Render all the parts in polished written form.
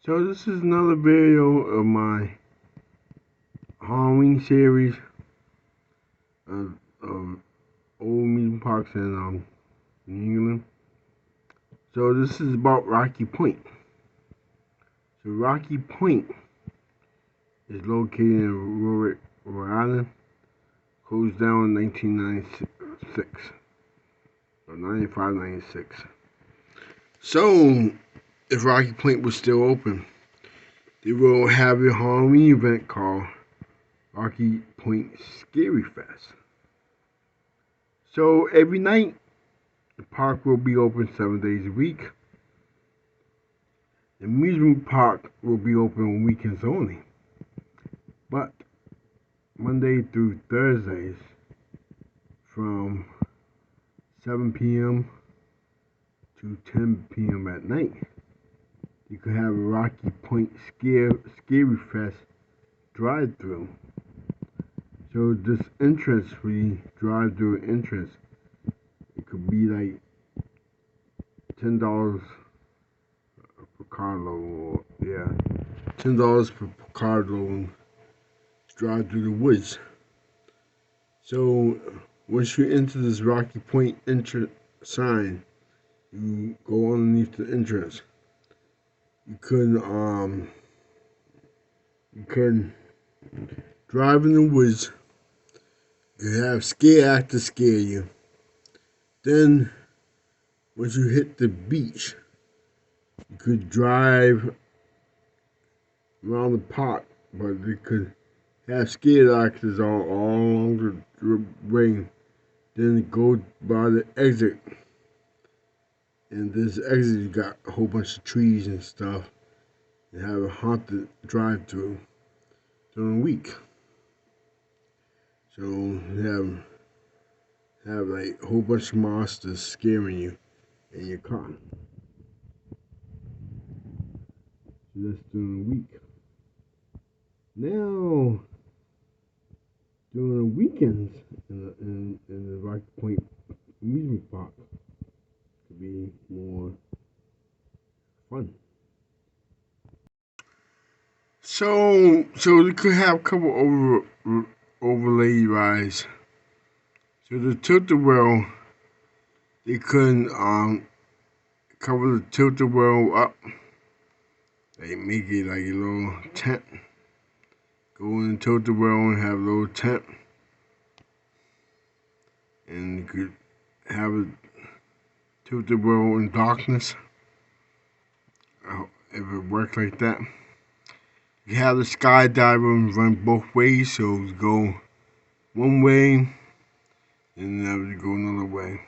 So this is another video of my Halloween series of old amusement parks in New England. So this is about Rocky Point. So Rocky Point is located in Rhode Island. Closed down in 1996, or 95, 96. So if Rocky Point was still open, they will have a Halloween event called Rocky Point Scary Fest. So every night, the park will be open 7 days a week. The amusement park will be open on weekends only. But Monday through Thursdays from 7 p.m. to 10 p.m. at night, you could have a Rocky Point Scary Fest drive-through. So this entrance, we drive-through entrance, it could be like $10 per car load, or $10 per car load. Drive through the woods. So once you enter this Rocky Point entrance sign, you go underneath the entrance. You could drive in the woods. You have scare actors scare you. Then once you hit the beach, you could drive around the park, but you could have scare actors all along the way. Then go by the exit. And this exit, you got a whole bunch of trees and stuff. And have a haunted drive-through during the week. So you have like a whole bunch of monsters scaring you in your car. So that's during the week. Now, during the weekends in the Rocky Point Amusement Park, to be more fun. So they could have a couple overlay rides. So the tilt-a-whirl, they could cover the tilt-a-whirl up. They make it like a little tent. Go in the tilt-a-whirl and have a little tent. And you could have a tilt-a-whirl in darkness. If it worked like that. You have the skydiver run both ways, so you go one way and then you go another way.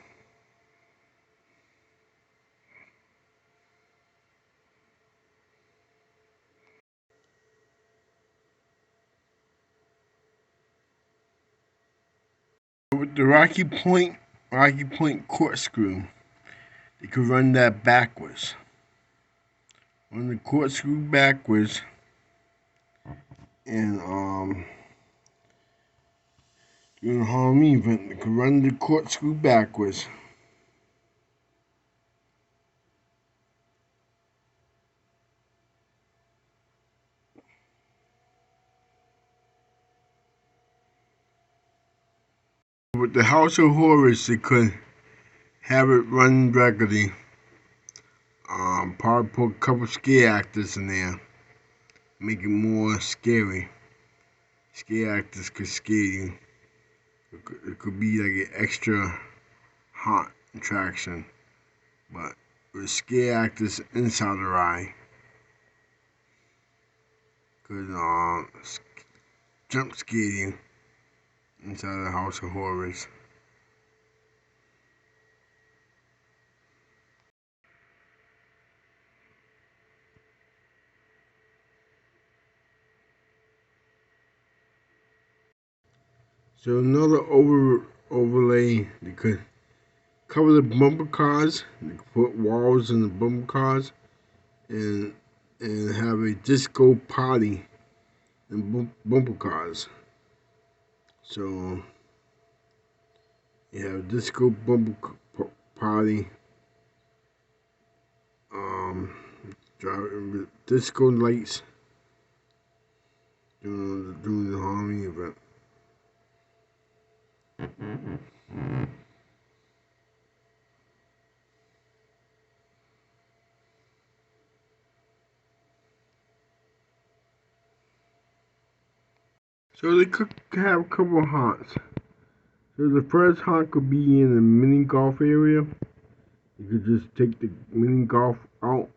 With the Rocky Point corkscrew, you could run that backwards. Run the corkscrew backwards, and during the Halloween event, you could run the corkscrew backwards. With the House of Horrors, they could have it run regularly. Probably put a couple scare actors in there, make it more scary. Scare actors could scare you. It could be like an extra haunt attraction, but with scare actors inside the ride, could jump scare you inside the House of Horrors. So another overlay, you could cover the bumper cars. You could put walls in the bumper cars, and have a disco party in bumper cars. So you have a disco bumper party driving with disco lights during the Halloween event. So they could have a couple of haunts. So the first haunt could be in the mini golf area. You could just take the mini golf out,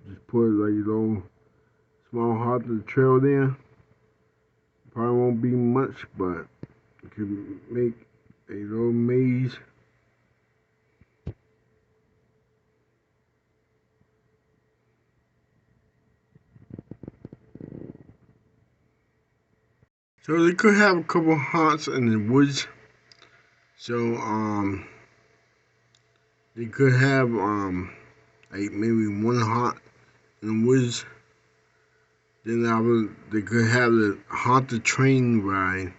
just put like a little small haunt to the trail there. Probably won't be much, but you can make a little maze. So they could have a couple of haunts in the woods. So they could have like maybe one haunt in the woods. Then they could have the haunted train ride.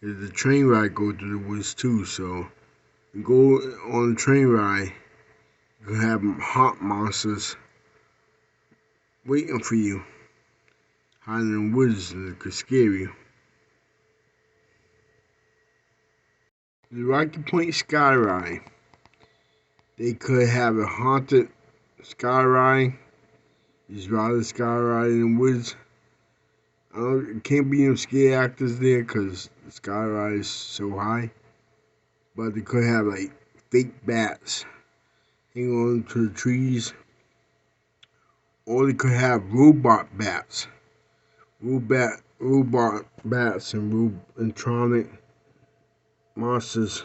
Cause the train ride go through the woods too. So you go on the train ride, you could have haunt monsters waiting for you, hiding in the woods that could scare you. The Rocky Point Sky Ride. They could have a haunted sky ride. Just ride the sky ride in the woods. It can't be no scare actors there because the sky ride is so high. But they could have like fake bats hanging on to the trees. Or they could have robot bats. Robot bats and animatronic monsters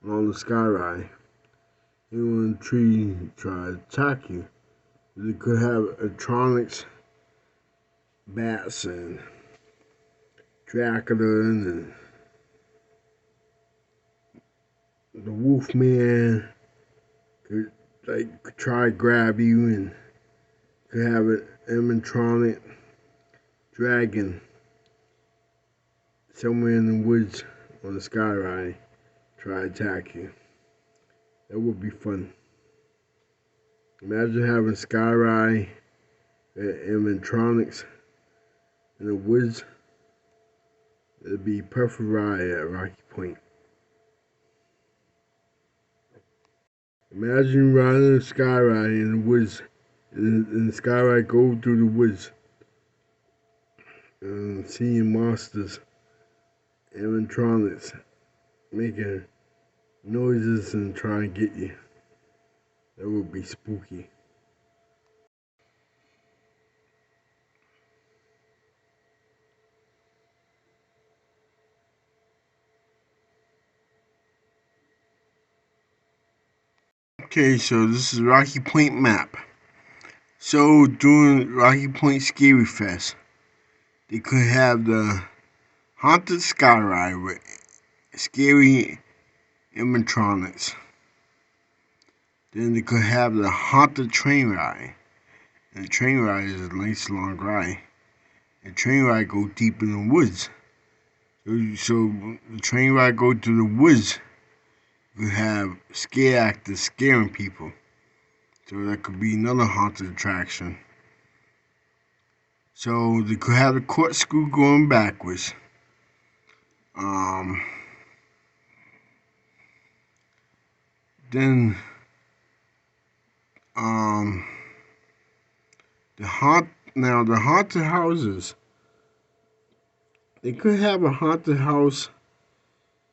along the sky ride. Hanging on the tree try to attack you. They could have electronics, bats, and Dracula, and the Wolfman could like try to grab you, and could have an animatronic dragon somewhere in the woods on the sky ride try to attack you. That would be fun. Imagine having sky ride animatronics in the woods. It'd be a perfect ride at Rocky Point. Imagine riding a sky ride in the woods, and the sky ride go through the woods, and seeing monsters, animatronics, making noises and trying to get you. That would be spooky. Okay, so this is Rocky Point map. So during Rocky Point Scary Fest, they could have the haunted sky ride with scary animatronics. Then they could have the haunted train ride. And the train ride is a nice long ride. The train ride go deep in the woods. So the train ride go to the woods. You have scare actors scaring people. So that could be another haunted attraction. So they could have the corkscrew going backwards. Then the haunted houses. They could have a haunted house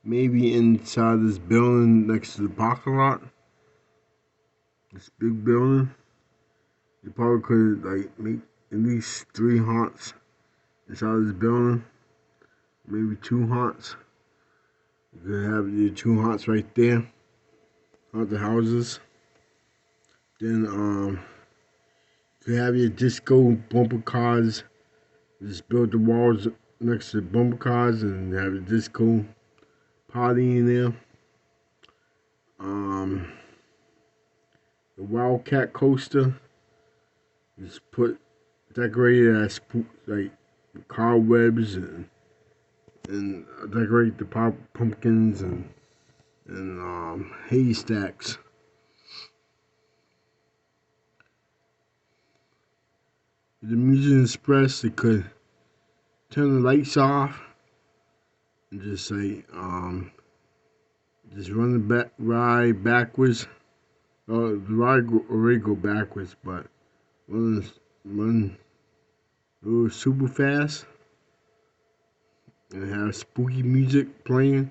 maybe inside this building next to the parking lot. This big building. You probably could like make at least 3 haunts inside this building. Maybe 2 haunts. You could have your 2 haunts right there. Haunted houses. Then you could have your disco bumper cars. Just build the walls next to the bumper cars and have a disco party in there. The Wildcat coaster. Just decorate it as like cobwebs and decorate the pumpkins and haystacks. the Amusement Express, they could turn the lights off and just say, just run the ride backwards. Oh, the ride already go backwards, but run a little super fast and have spooky music playing.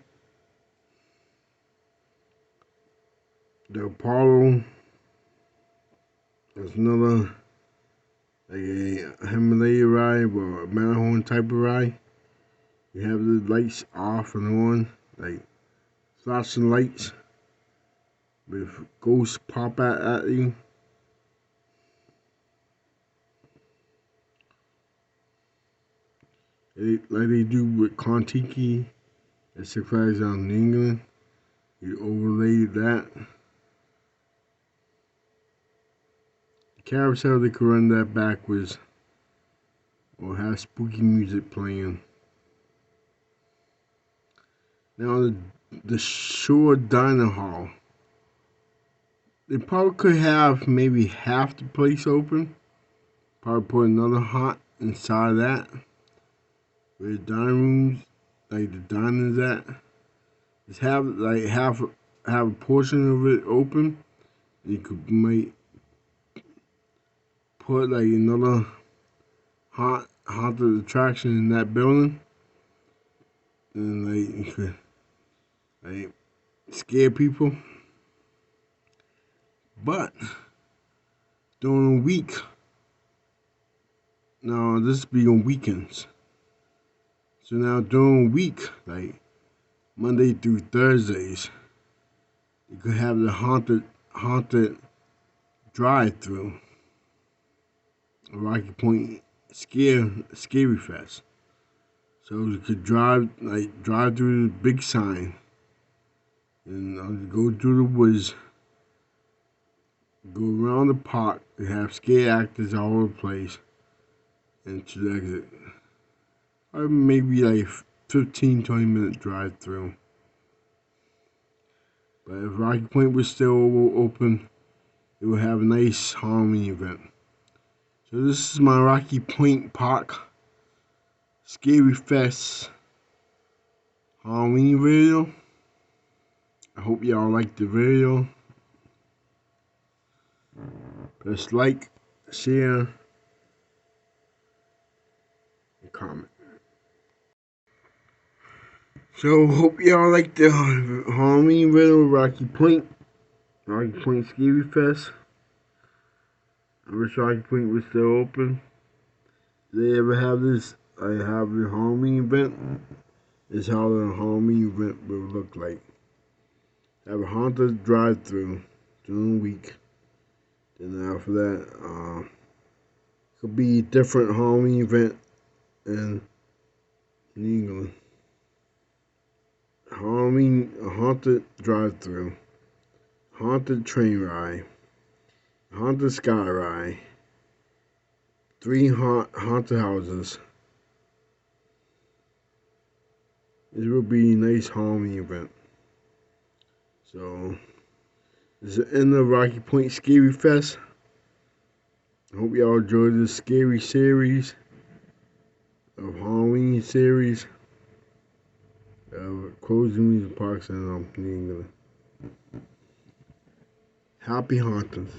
The Apollo is another like a Himalaya ride or a Matterhorn type of ride. You have the lights off and on, like flashing lights with ghosts pop out at you. Like they do with Kontiki at Six Flags out in England. You overlay that. The carousel, they could run that backwards or have spooky music playing. Now the Shore Diner Hall, they probably could have maybe half the place open. Probably put another hut inside of that. Where the dining rooms, like the diners at. Just have like have a portion of it open. You could make put like another haunted attraction in that building. And like you could like scare people. But during the week, now this be on weekends. So now during the week, like Monday through Thursdays, you could have the haunted drive-through, Rocky Point Scary Fest. So you could drive through the big sign, and go through the woods, go around the park, and have scare actors all over the place, and to the exit. Or maybe like 15-20 minute drive through. But if Rocky Point was still open, it would have a nice Halloween event. So this is my Rocky Point Park Scary Fest Halloween video. I hope y'all liked the video. Press like, share, and comment. So hope y'all liked the Halloween video, Rocky Point Scary Fest. I wish Rocky Point was still open. If they ever have this, I have the Halloween event. This is how the Halloween event will look like. Have a haunted drive-through during the week. Then after that, could be a different Halloween event in England. Halloween, a haunted drive-through, haunted train ride, haunted sky ride, 3 haunted houses. This will be a nice Halloween event. So, this is the end of Rocky Point Scary Fest. I hope y'all enjoyed this scary series of Halloween series of closed amusement parks in New England. Happy hauntings.